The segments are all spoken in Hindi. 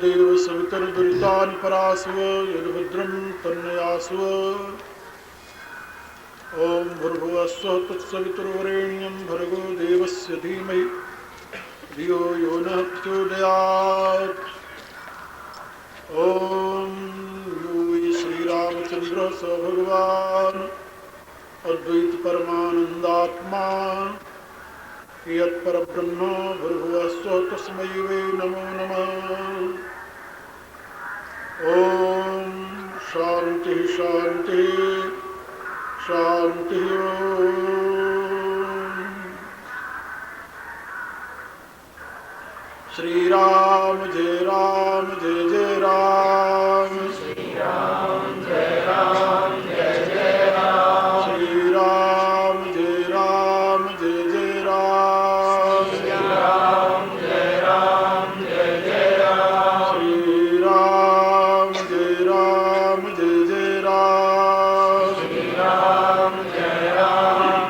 देव सवितर्दुरितान् परास्व यद्भद्रं तन्नयास्व। ओम भूर्भुवस्सुः तत्सवितुर्वरेण्यं भर्गो देवस्य धीमहि धियो यो नः प्रचोदयात्। ओम यो वै श्रीरामचन्द्रः स भगवान् अद्वैत परमानन्दात्मा यत्परब्रह्म भूर्भुवस्सुः तस्मै वै नमो नमः। ओम शांति शांति शांति। श्री राम जय जय राम। श्री राम जय जय राम। श्री राम जय जय राम। श्री राम जय जय राम। श्री राम जय जय राम। श्री राम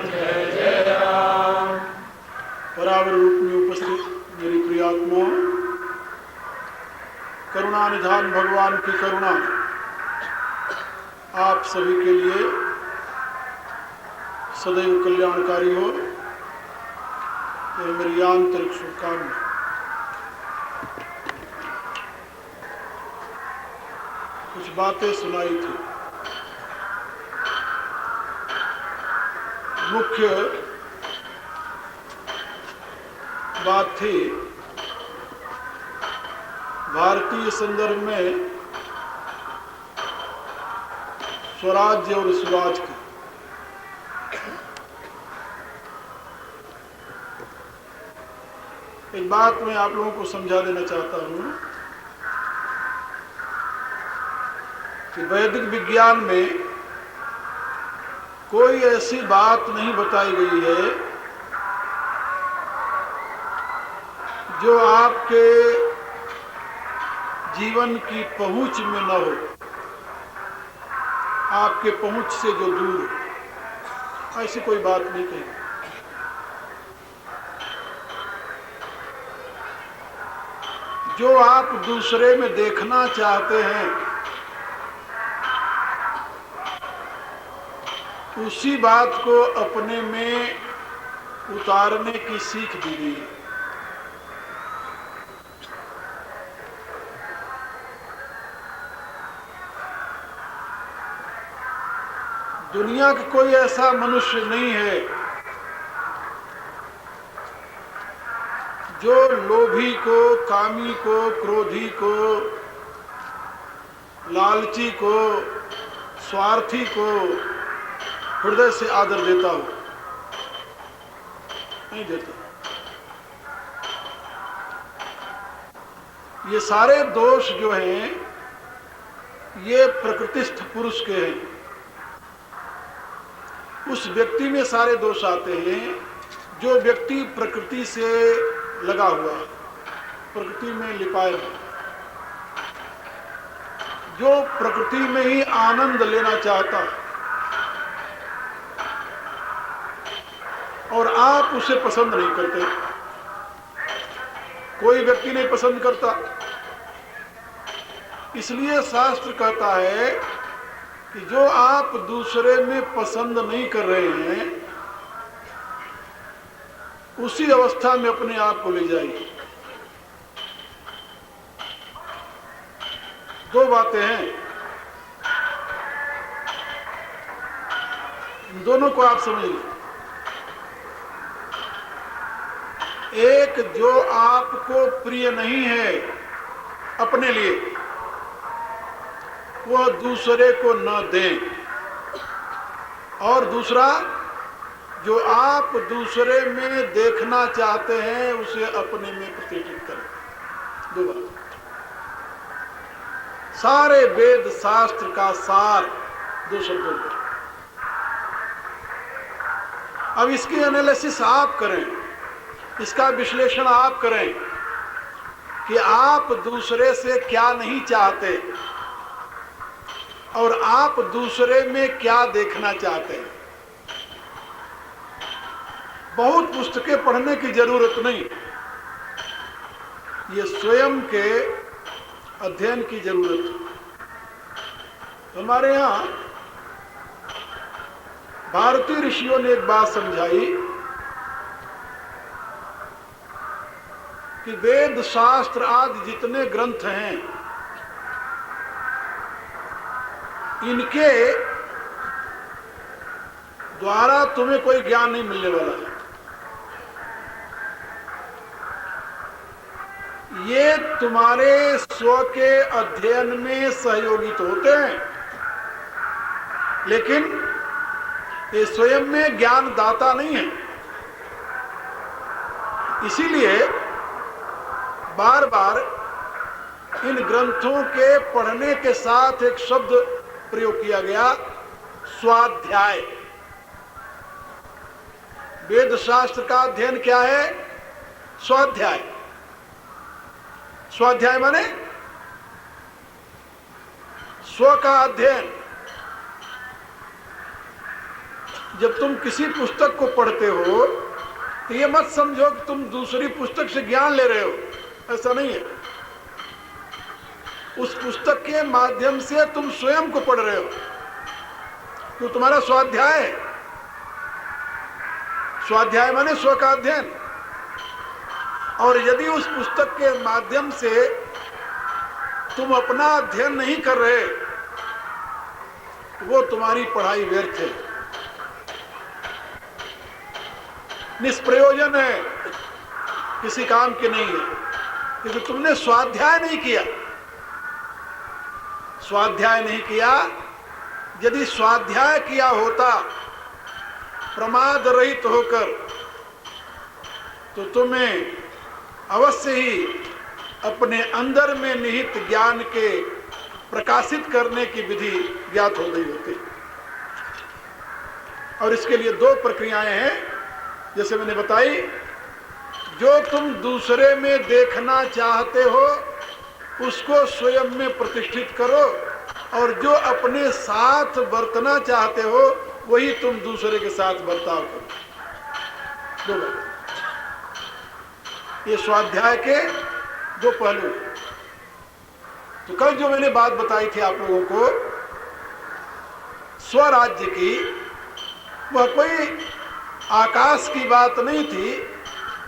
जय जय राम। बराबर रूप में उपस्थित मेरी प्रियात्मा, करुणा निधान भगवान की करुणा आप सभी के लिए सदैव कल्याणकारी हो, ये मेरी आंतरिक शुभकामना। कुछ बातें सुनाई थी। मुख्य बात थी भारतीय संदर्भ में स्वराज्य और स्वराज की। एक बात मैं आप लोगों को समझा देना चाहता हूं कि वैदिक विज्ञान में कोई ऐसी बात नहीं बताई गई है जो आपके जीवन की पहुंच में न हो, आपके पहुंच से जो दूर हो, ऐसी कोई बात नहीं कही। जो आप दूसरे में देखना चाहते हैं उसी बात को अपने में उतारने की सीख दी गई है। दुनिया का कोई ऐसा मनुष्य नहीं है जो लोभी को, कामी को, क्रोधी को, लालची को, स्वार्थी को हृदय से आदर देता हो। नहीं देता। ये सारे दोष जो हैं ये प्रकृतिस्थ पुरुष के हैं। उस व्यक्ति में सारे दोष आते हैं जो व्यक्ति प्रकृति से लगा हुआ है, प्रकृति में लिपाया है, जो प्रकृति में ही आनंद लेना चाहता है और आप उसे पसंद नहीं करते। कोई व्यक्ति नहीं पसंद करता। इसलिए शास्त्र कहता है कि जो आप दूसरे में पसंद नहीं कर रहे हैं उसी अवस्था में अपने आप को ले जाइए। दो बातें हैं, इन दोनों को आप समझ लीजिए। एक, जो आपको प्रिय नहीं है अपने लिए वह दूसरे को न दें, और दूसरा जो आप दूसरे में देखना चाहते हैं उसे अपने में प्रतिष्ठित करें। दो बात, सारे वेद शास्त्र का सार दो शब्दों में। अब इसकी एनालिसिस आप करें, इसका विश्लेषण आप करें कि आप दूसरे से क्या नहीं चाहते और आप दूसरे में क्या देखना चाहते हैं। बहुत पुस्तकें पढ़ने की जरूरत नहीं, ये स्वयं के अध्ययन की जरूरत है। हमारे यहाँ भारतीय ऋषियों ने एक बात समझाई कि वेद शास्त्र आदि जितने ग्रंथ हैं, इनके द्वारा तुम्हें कोई ज्ञान नहीं मिलने वाला है। ये तुम्हारे स्व के अध्ययन में सहयोगी तो होते हैं, लेकिन ये स्वयं में ज्ञान दाता नहीं है। इसीलिए बार बार इन ग्रंथों के पढ़ने के साथ एक शब्द प्रयोग किया गया, स्वाध्याय। वेद शास्त्र का अध्ययन क्या है? स्वाध्याय। स्वाध्याय माने स्व का अध्ययन। जब तुम किसी पुस्तक को पढ़ते हो तो ये मत समझो कि तुम दूसरी पुस्तक से ज्ञान ले रहे हो, ऐसा नहीं है। उस पुस्तक के माध्यम से तुम स्वयं को पढ़ रहे हो, तो तुम्हारा स्वाध्याय है। स्वाध्याय माने स्व का अध्ययन। और यदि उस पुस्तक के माध्यम से तुम अपना अध्ययन नहीं कर रहे, वो तुम्हारी पढ़ाई व्यर्थ है, निष्प्रयोजन है, किसी काम के नहीं है, क्योंकि तुमने स्वाध्याय नहीं किया। स्वाध्याय नहीं किया। यदि स्वाध्याय किया होता प्रमाद रहित होकर, तो तुम्हें अवश्य ही अपने अंदर में निहित ज्ञान के प्रकाशित करने की विधि ज्ञात हो गई होती। और इसके लिए दो प्रक्रियाएं हैं, जैसे मैंने बताई। जो तुम दूसरे में देखना चाहते हो उसको स्वयं में प्रतिष्ठित करो, और जो अपने साथ बरतना चाहते हो वही तुम दूसरे के साथ बर्ताव करो। दो बात, ये स्वाध्याय के दो पहलू। तो कल जो मैंने बात बताई थी आप लोगों को स्वराज्य की, वह कोई आकाश की बात नहीं थी,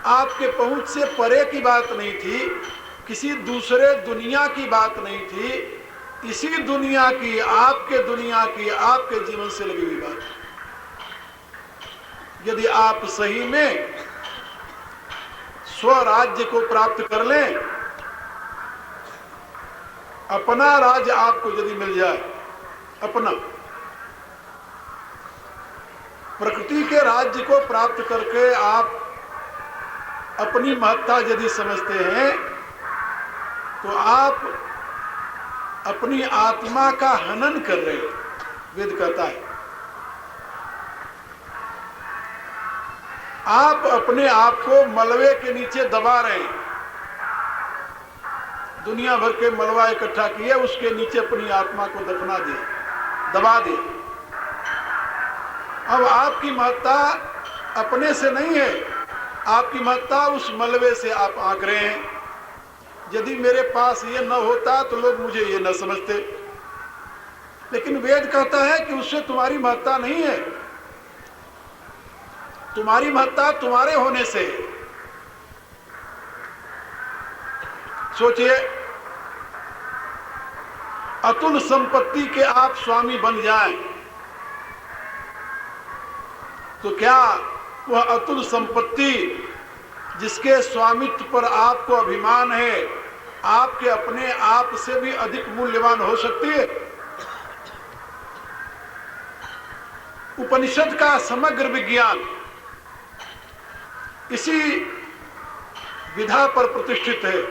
आपके पहुंच से परे की बात नहीं थी, किसी दूसरे दुनिया की बात नहीं थी, इसी दुनिया की, आपके जीवन से लगी हुई बात। यदि आप सही में स्वराज्य को प्राप्त कर लें, अपना राज्य आपको यदि मिल जाए, अपना प्रकृति के राज्य को प्राप्त करके आप अपनी महत्ता यदि समझते हैं, तो आप अपनी आत्मा का हनन कर रहे हैं। वेद कहता है आप अपने आप को मलबे के नीचे दबा रहे हैं। दुनिया भर के मलबा इकट्ठा किए, उसके नीचे अपनी आत्मा को दफना दिए, दबा दिए। अब आपकी महत्ता अपने से नहीं है, आपकी महत्ता उस मलबे से आप आंक रहे हैं। यदि मेरे पास ये न होता तो लोग मुझे ये न समझते, लेकिन वेद कहता है कि उससे तुम्हारी महत्ता नहीं है, तुम्हारी महत्ता तुम्हारे होने से है। सोचिए, अतुल संपत्ति के आप स्वामी बन जाएं, तो क्या वह अतुल संपत्ति जिसके स्वामित्व पर आपको अभिमान है, आपके अपने आप से भी अधिक मूल्यवान हो सकती है? उपनिषद का समग्र विज्ञान इसी विधा पर प्रतिष्ठित है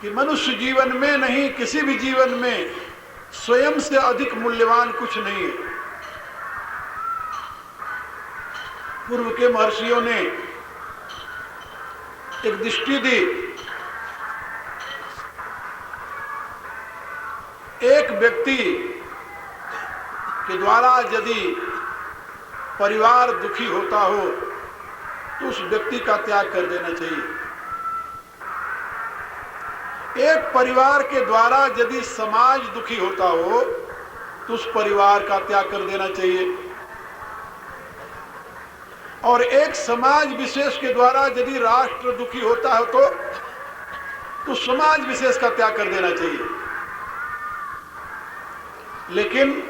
कि मनुष्य जीवन में नहीं, किसी भी जीवन में स्वयं से अधिक मूल्यवान कुछ नहीं है। पूर्व के महर्षियों ने एक दृष्टि दी, एक व्यक्ति के द्वारा यदि परिवार दुखी होता हो तो उस व्यक्ति का त्याग कर देना चाहिए। एक परिवार के द्वारा यदि समाज दुखी होता हो तो उस परिवार का त्याग कर देना चाहिए। और एक समाज विशेष के द्वारा यदि राष्ट्र दुखी होता है तो समाज विशेष का त्याग कर देना चाहिए। लेकिन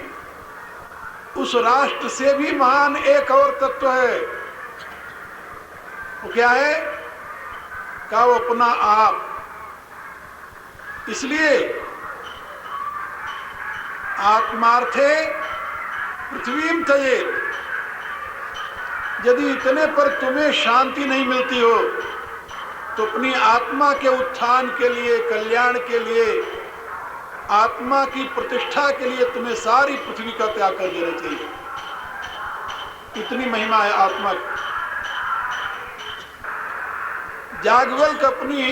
उस राष्ट्र से भी महान एक और तत्व है, वो क्या है? क्या? वो अपना आप। इसलिए आत्मार्थे पृथ्वीम त्यजेत, यदि इतने पर तुम्हें शांति नहीं मिलती हो तो अपनी आत्मा के उत्थान के लिए, कल्याण के लिए, आत्मा की प्रतिष्ठा के लिए तुम्हें सारी पृथ्वी का त्याग कर देना चाहिए। इतनी महिमा है आत्मा की। याज्ञवल्क्य अपनी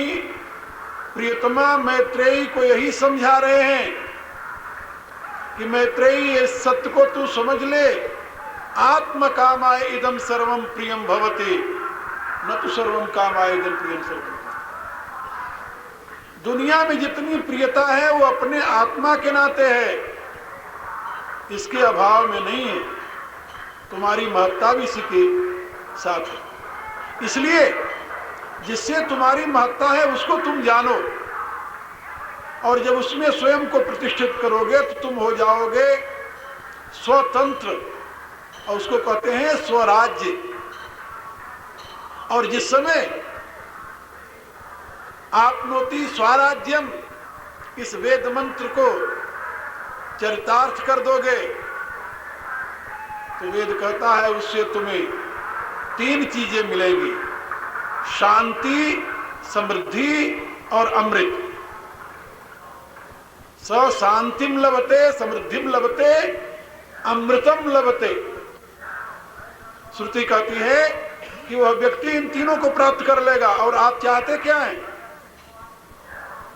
प्रियतमा मैत्रेयी को यही समझा रहे हैं कि मैत्रेयी, इस सत्य को तू समझ ले, आत्म कामाय इदम सर्वम प्रियम भवति, न तो सर्वम कामाय इदम प्रियम सर्वम। दुनिया में जितनी प्रियता है वो अपने आत्मा के नाते है, इसके अभाव में नहीं है। तुम्हारी महत्ता भी इसी के साथ है। इसलिए जिससे तुम्हारी महत्ता है उसको तुम जानो, और जब उसमें स्वयं को प्रतिष्ठित करोगे तो तुम हो जाओगे स्वतंत्र, और उसको कहते हैं स्वराज्य। और जिस समय आपनोति स्वराज्यम, इस वेद मंत्र को चरितार्थ कर दोगे तो वेद कहता है उससे तुम्हें 3 चीजें मिलेंगी: शांति, समृद्धि और अमृत। स शांतिम लभते, समृद्धिम लभते, अमृतम लभते। श्रुति कहती है कि वह व्यक्ति इन तीनों को प्राप्त कर लेगा। और आप चाहते क्या हैं?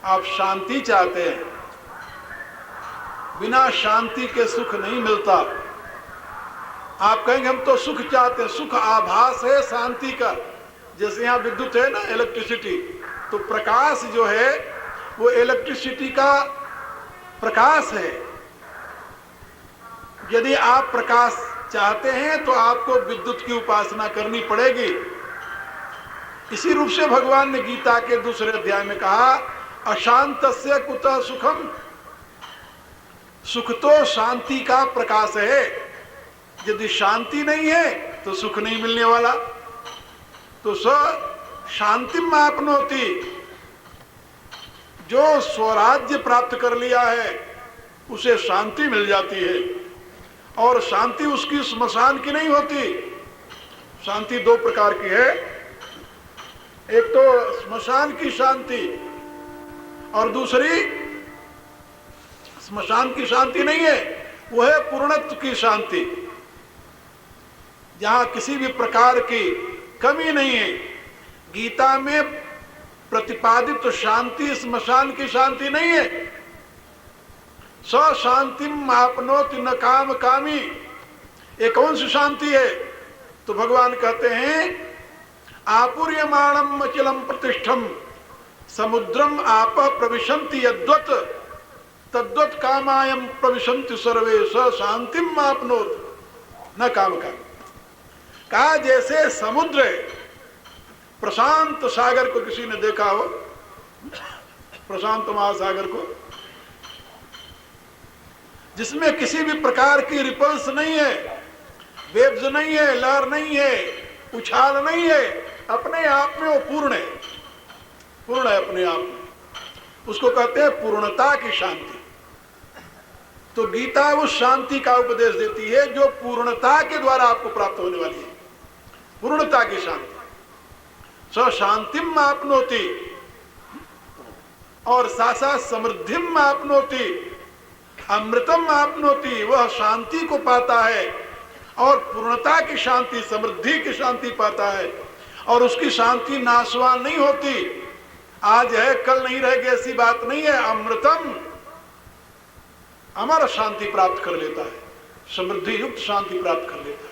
आप शांति चाहते हैं। बिना शांति के सुख नहीं मिलता। आप कहेंगे हम तो सुख चाहते हैं, सुख आभास है शांति का। जैसे यहाँ विद्युत है ना, इलेक्ट्रिसिटी, तो प्रकाश जो है वो इलेक्ट्रिसिटी का प्रकाश है। यदि आप प्रकाश चाहते हैं तो आपको विद्युत की उपासना करनी पड़ेगी। इसी रूप से भगवान ने गीता के दूसरे अध्याय में कहा, अशांतस्य कुतः सुखम। सुख तो शांति का प्रकाश है। यदि शांति नहीं है तो सुख नहीं मिलने वाला। तो स शांतिम आपनोति, जो स्वराज्य प्राप्त कर लिया है उसे शांति मिल जाती है। और शांति उसकी स्मशान की नहीं होती। शांति 2 प्रकार की है। एक तो स्मशान की शांति, और दूसरी स्मशान की शांति नहीं है, वो है पूर्णत्व की शांति, जहां किसी भी प्रकार की कमी नहीं है। गीता में प्रतिपादित तो शांति स्मशान की शांति नहीं है। स शांतिम आपनोति न काम कामी, ये कौन सी शांति है? तो भगवान कहते हैं, आपूर्यमाणम अचलम प्रतिष्ठम समुद्रम आप प्रविशन्ति यद्वत् तद्वत् कामायम प्रविशन्ति सर्वे स शांतिम आपनोति न काम कामी। कहा जैसे समुद्र है, प्रशांत सागर को किसी ने देखा हो, प्रशांत महासागर को, जिसमें किसी भी प्रकार की रिपल्स नहीं है, वेव्स नहीं है, लहर नहीं है, उछाल नहीं है, अपने आप में वो पूर्ण है, पूर्ण है अपने आप में। उसको कहते हैं पूर्णता की शांति। तो गीता उस शांति का उपदेश देती है जो पूर्णता के द्वारा आपको प्राप्त होने वाली है। पूर्णता की शांति। स शांतिम आपनोति, और साथ समृद्धिम आपनोति, अमृतम आपनोति, वह शांति को पाता है और पूर्णता की शांति, समृद्धि की शांति पाता है। और उसकी शांति नाशवान नहीं होती, आज है कल नहीं रहेगी ऐसी बात नहीं है। अमृतम, अमर शांति प्राप्त कर लेता है, समृद्धि युक्त शांति प्राप्त कर लेता है।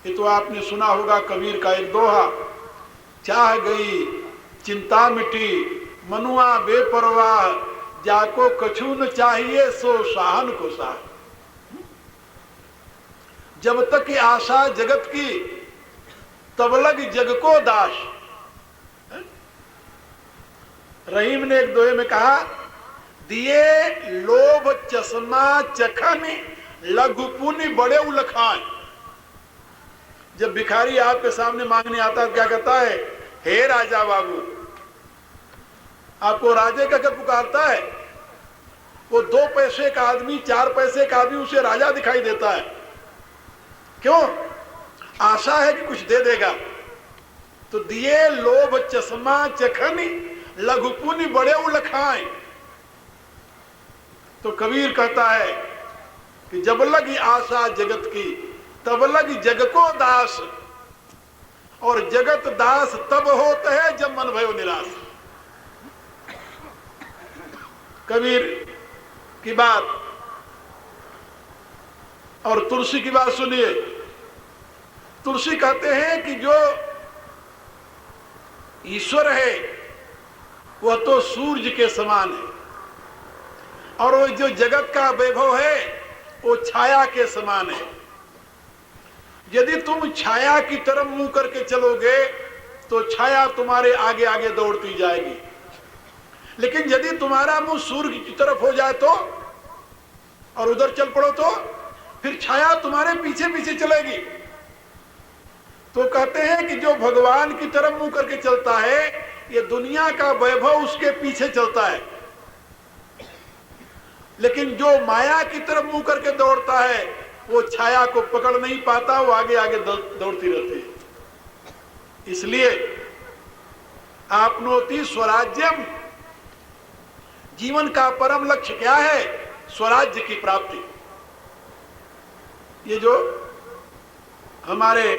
ये तो आपने सुना होगा कबीर का एक दोहा, चाह गई चिंता मिटी मनुआ बेपरवाह, जाको कछु न चाहिए सो शाहन को साह। जब तक की आशा जगत की तब लग जग को दास। रहीम ने एक दोहे में कहा, दिए लोभ चश्मा चखन लघु पुनि बड़े उलखान। जब भिखारी आपके सामने मांगने आता है क्या कहता है, हे राजा बाबू। आपको राजे का क्या पुकारता है, वो 2 पैसे का आदमी 4 पैसे का आदमी उसे राजा दिखाई देता है। क्यों? आशा है कि कुछ दे देगा। तो दिए लोभ चश्मा चखनी लघु पुनि बड़े उलखाएं। तो कबीर कहता है कि जब लगी आशा जगत की तब लगी जग को दास, और जगत दास तब होता है जब मन भयो निराश। कबीर की बात और तुलसी की बात सुनिए। तुलसी कहते हैं कि जो ईश्वर है वह तो सूर्य के समान है, और वो जो जगत का वैभव है वो छाया के समान है। यदि तुम छाया की तरफ मुंह करके चलोगे तो छाया तुम्हारे आगे आगे दौड़ती जाएगी, लेकिन यदि तुम्हारा मुंह सूर्य की तरफ हो जाए तो, और उधर चल पड़ो तो फिर छाया तुम्हारे पीछे पीछे चलेगी। तो कहते हैं कि जो भगवान की तरफ मुंह करके चलता है, ये दुनिया का वैभव उसके पीछे चलता है, लेकिन जो माया की तरफ मुंह करके दौड़ता है वो छाया को पकड़ नहीं पाता, वो आगे आगे दौड़ती रहती है। इसलिए आपनोति स्वराज्यम, जीवन का परम लक्ष्य क्या है? स्वराज्य की प्राप्ति। ये जो हमारे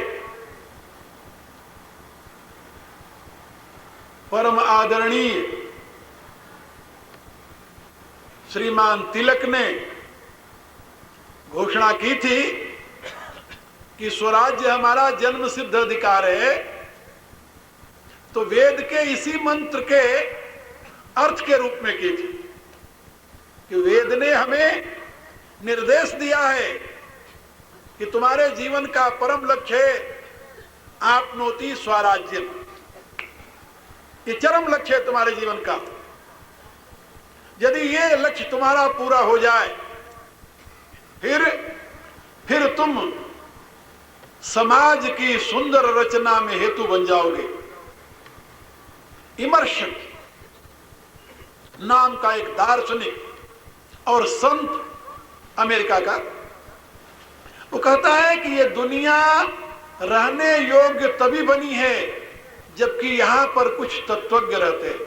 परम आदरणीय श्रीमान तिलक ने घोषणा की थी कि स्वराज्य हमारा जन्म सिद्ध अधिकार है, तो वेद के इसी मंत्र के अर्थ के रूप में की थी कि वेद ने हमें निर्देश दिया है कि तुम्हारे जीवन का परम लक्ष्य है आपनोति स्वराज्य। ये चरम लक्ष्य है तुम्हारे जीवन का। यदि ये लक्ष्य तुम्हारा पूरा हो जाए फिर तुम समाज की सुंदर रचना में हेतु बन जाओगे। इमर्शन नाम का एक दार्शनिक और संत अमेरिका का, वो कहता है कि ये दुनिया रहने योग्य तभी बनी है जबकि यहां पर कुछ तत्वज्ञ रहते हैं।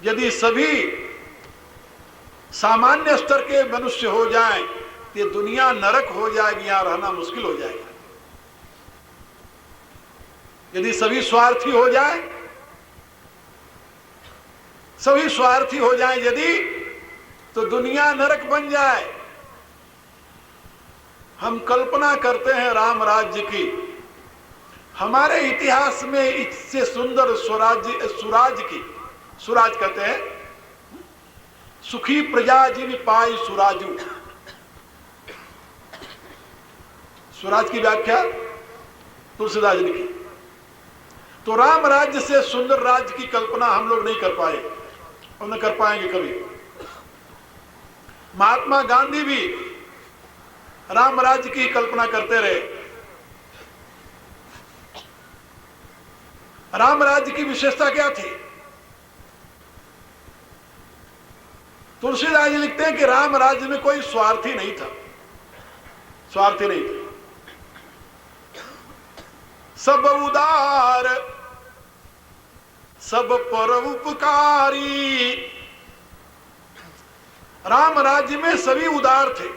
यदि सभी सामान्य स्तर के मनुष्य हो जाएं तो ये दुनिया नरक हो जाएगी, यहां रहना मुश्किल हो जाएगा। यदि सभी स्वार्थी हो जाए, सभी स्वार्थी हो जाएं यदि, तो दुनिया नरक बन जाए। हम कल्पना करते हैं राम राज्य की, हमारे इतिहास में इससे सुंदर सुराज कहते हैं, सुखी प्रजा जिन पाई सुराजू। स्वराज की व्याख्या तुलसीदास ने की। तो राम राज्य से सुंदर राज्य की कल्पना हम लोग नहीं कर पाए और न कर पाएंगे कभी। महात्मा गांधी भी राम राज्य की कल्पना करते रहे। राम राज्य की विशेषता क्या थी? तुलसीदास जी लिखते हैं कि राम राज्य में कोई स्वार्थी नहीं था, स्वार्थी नहीं था। सब उदार, सब पर उपकारी। राम राज्य में सभी उदार थे,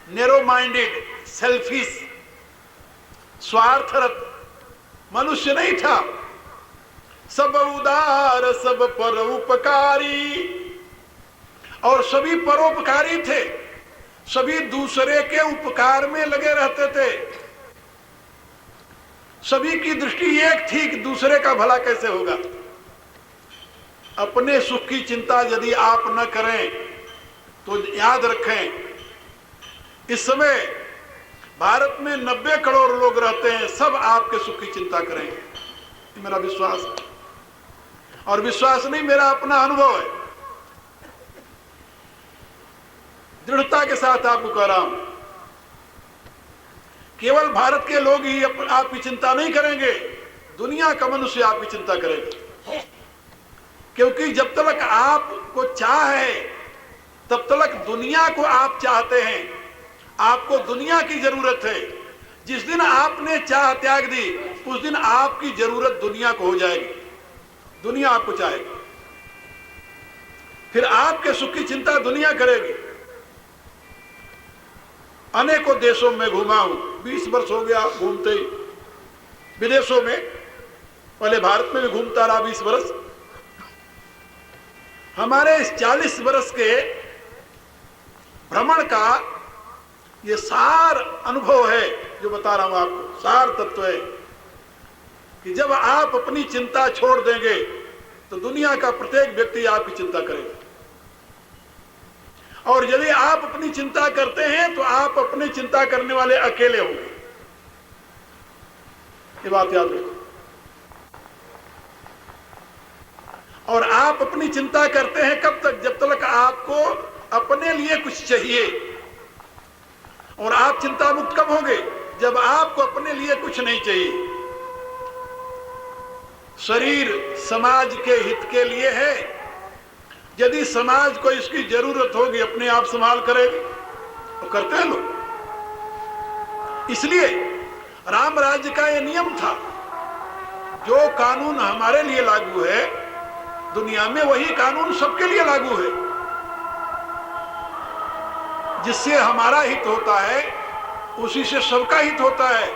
नैरो माइंडेड, सेल्फिश, स्वार्थरत मनुष्य नहीं था। सब उदार, सब परोपकारी, और सभी परोपकारी थे, सभी दूसरे के उपकार में लगे रहते थे। सभी की दृष्टि एक थी कि दूसरे का भला कैसे होगा। अपने सुख की चिंता यदि आप न करें तो याद रखें, इस समय भारत में 90 करोड़ लोग रहते हैं, सब आपके सुख की चिंता करेंगे, मेरा विश्वास है। और विश्वास नहीं, मेरा अपना अनुभव है, दृढ़ता के साथ आपको कह रहा हूं। केवल भारत के लोग ही आपकी चिंता नहीं करेंगे, दुनिया का मनुष्य आपकी चिंता करेगा। क्योंकि जब तक आपको चाह है तब तक दुनिया को आप चाहते हैं, आपको दुनिया की जरूरत है। जिस दिन आपने चाह त्याग दी उस दिन आपकी जरूरत दुनिया को हो जाएगी, दुनिया आपको चाहेगी, फिर आपके सुख की चिंता दुनिया करेगी। अनेकों देशों में घूमा हूं, 20 वर्ष हो गया घूमते ही, विदेशों में, पहले भारत में भी घूमता रहा 20 वर्ष। हमारे इस 40 वर्ष के भ्रमण का ये सार अनुभव है जो बता रहा हूं आपको, सार तत्व है कि जब आप अपनी चिंता छोड़ देंगे तो दुनिया का प्रत्येक व्यक्ति आपकी चिंता करेगा। और यदि आप अपनी चिंता करते हैं तो आप अपनी चिंता करने वाले अकेले होंगे, ये बात याद रखो। और आप अपनी चिंता करते हैं कब तक? जब तक आपको अपने लिए कुछ चाहिए। और आप चिंता मुक्त कब होंगे? जब आपको अपने लिए कुछ नहीं चाहिए। शरीर समाज के हित के लिए है, यदि समाज को इसकी जरूरत होगी अपने आप संभाल करेगी, तो करते हैं लोग। इसलिए राम राज्य का यह नियम था, जो कानून हमारे लिए लागू है दुनिया में वही कानून सबके लिए लागू है। जिससे हमारा हित होता है उसी से सबका हित होता है।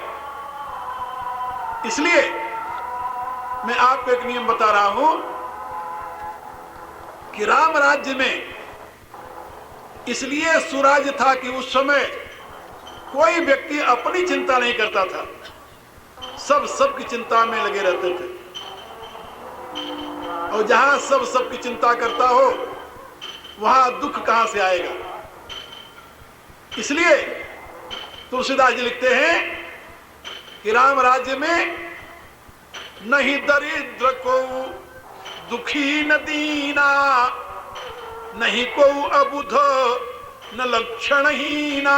इसलिए मैं आपको एक नियम बता रहा हूं कि राम राज्य में इसलिए सुराज्य था कि उस समय कोई व्यक्ति अपनी चिंता नहीं करता था, सब सबकी चिंता में लगे रहते थे। और जहां सब सबकी चिंता करता हो वहां दुख कहां से आएगा। इसलिए तुलसीदास जी लिखते हैं कि राम राज्य में नहीं दरिद्र को दुखी न दीना, नहीं को अबुध न लक्षणहीना।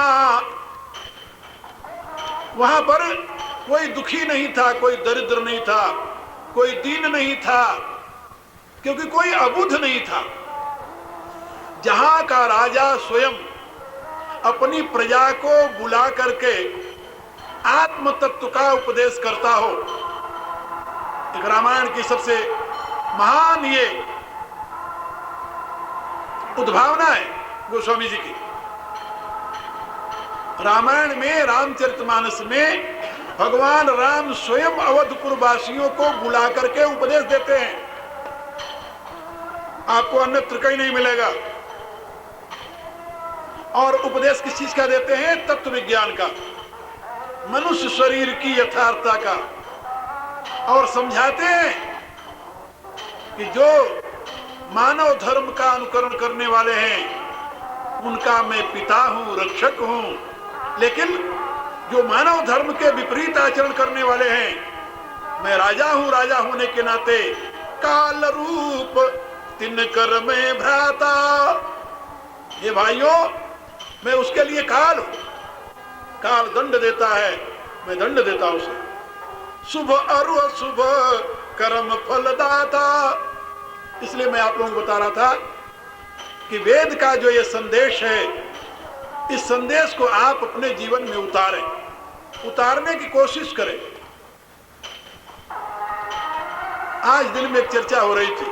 वहां पर कोई दुखी नहीं था, कोई दरिद्र नहीं था, कोई दीन नहीं था, क्योंकि कोई अबुध नहीं था। जहां का राजा स्वयं अपनी प्रजा को बुला करके आत्म तत्व का उपदेश करता हो। एक रामायण की सबसे महान ये उद्भावना है गोस्वामी जी की। रामायण में, रामचरितमानस में भगवान राम स्वयं अवधपुर वासियों को बुला करके उपदेश देते हैं। आपको अन्यत्र कहीं नहीं मिलेगा। और उपदेश किस चीज का देते हैं? तत्व विज्ञान का, मनुष्य शरीर की यथार्थता का। और समझाते हैं कि जो मानव धर्म का अनुकरण करने वाले हैं उनका मैं पिता हूं, रक्षक हूं, लेकिन जो मानव धर्म के विपरीत आचरण करने वाले हैं मैं राजा हूं, राजा होने के नाते काल रूप तिनकर में भ्राता। ये भाइयों, मैं उसके लिए काल हूं, काल दंड देता है, मैं दंड देता हूं उसे। शुभ और अशुभ कर्म फलदाता। इसलिए मैं आप लोगों को बता रहा था कि वेद का जो ये संदेश है, इस संदेश को आप अपने जीवन में उतारें। उतारने की कोशिश करें। आज दिन में एक चर्चा हो रही थी,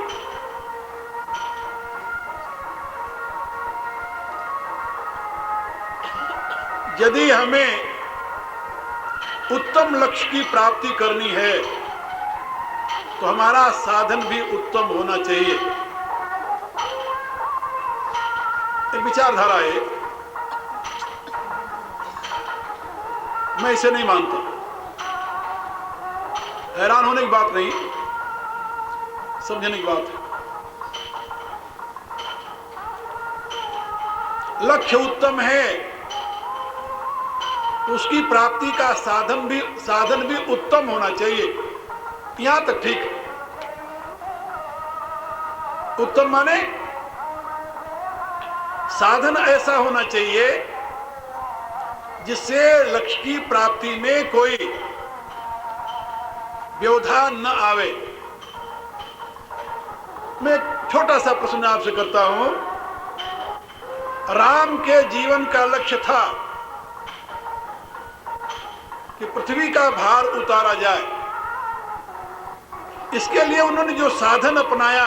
यदि हमें उत्तम लक्ष्य की प्राप्ति करनी है तो हमारा साधन भी उत्तम होना चाहिए। एक विचारधारा है, मैं इसे नहीं मानता। हैरान होने की बात नहीं, समझने की बात है। लक्ष्य उत्तम है, उसकी प्राप्ति का साधन भी उत्तम होना चाहिए। यहां तक ठीक है। उत्तम माने साधन ऐसा होना चाहिए जिससे लक्ष्य की प्राप्ति में कोई व्यवधान न आवे। मैं एक छोटा सा प्रश्न आपसे करता हूं। राम के जीवन का लक्ष्य था कि पृथ्वी का भार उतारा जाए। इसके लिए उन्होंने जो साधन अपनाया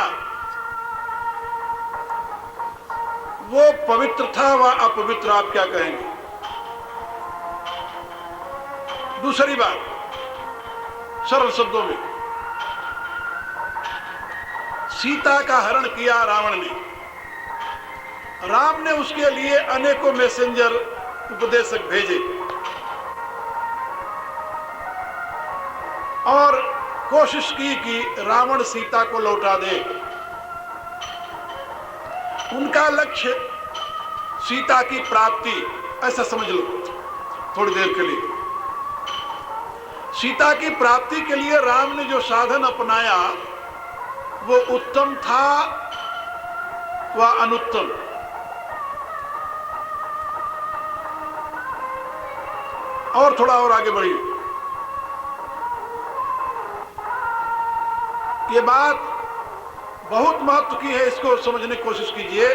वो पवित्र था व अपवित्र, आप क्या कहेंगे? दूसरी बात, सरल शब्दों में, सीता का हरण किया रावण ने। राम ने उसके लिए अनेकों मैसेंजर, उपदेशक भेजे और कोशिश की कि रावण सीता को लौटा दे। उनका लक्ष्य सीता की प्राप्ति, ऐसा समझ लो थोड़ी देर के लिए। सीता की प्राप्ति के लिए राम ने जो साधन अपनाया वो उत्तम था व अनुत्तम। और थोड़ा और आगे बढ़िए। ये बात बहुत महत्व की है, इसको समझने की कोशिश कीजिए।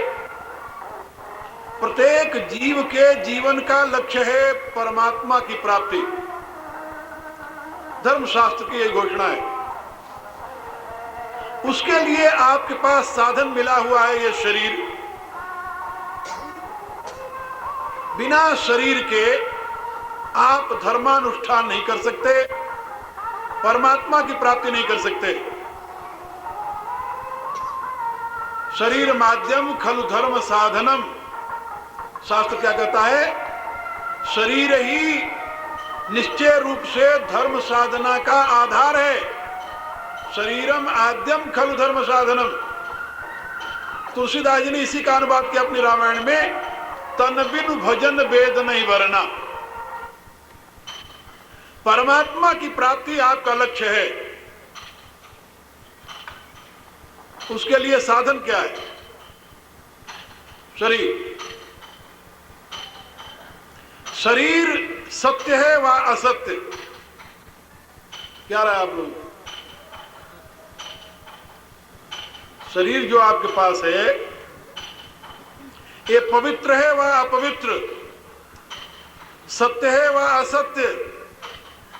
प्रत्येक जीव के जीवन का लक्ष्य है परमात्मा की प्राप्ति। धर्मशास्त्र की यही घोषणा है। उसके लिए आपके पास साधन मिला हुआ है, ये शरीर। बिना शरीर के आप धर्मानुष्ठान नहीं कर सकते, परमात्मा की प्राप्ति नहीं कर सकते। शरीर माध्यम खलु धर्म साधनम, शास्त्र क्या कहता है? शरीर ही निश्चय रूप से धर्म साधना का आधार है। शरीरम आद्यम खलु धर्म साधनम। तुलसीदास जी ने इसी का अनुवाद किया अपनी रामायण में, तन बिनु भजन वेद नहीं वरना। परमात्मा की प्राप्ति आपका लक्ष्य है, उसके लिए साधन क्या है? शरीर। शरीर सत्य है व असत्य, क्या रहा है आप लोग? शरीर जो आपके पास है ये पवित्र है व अपवित्र, सत्य है व असत्य,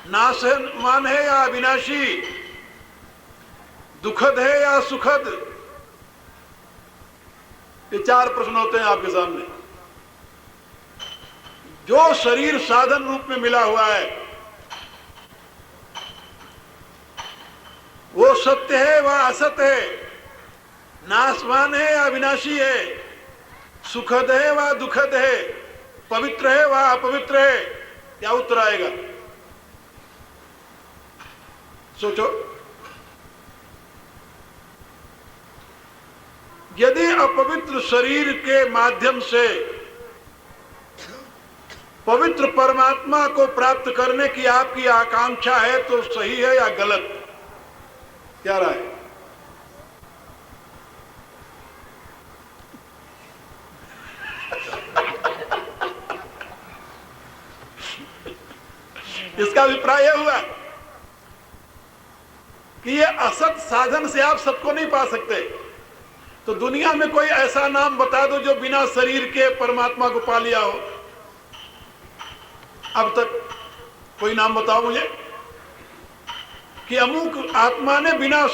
नाशवान है या अविनाशी, दुखद है या सुखद? ये चार प्रश्न होते हैं आपके सामने। जो शरीर साधन रूप में मिला हुआ है वो सत्य है व असत्य है, नाशवान है या अविनाशी है, सुखद है व दुखद है, पवित्र है व अपवित्र है? क्या उत्तर आएगा? सोचो। यदि अपवित्र शरीर के माध्यम से पवित्र परमात्मा को प्राप्त करने की आपकी आकांक्षा है तो सही है या गलत? क्या राय है? इसका अभिप्राय यह हुआ कि ये असत साधन से आप सबको नहीं पा सकते। तो दुनिया में कोई ऐसा नाम बता दो जो बिना शरीर के परमात्मा को पा लिया हो अब तक। कोई नाम बताओ मुझे कि अमुक आत्मा ने बिना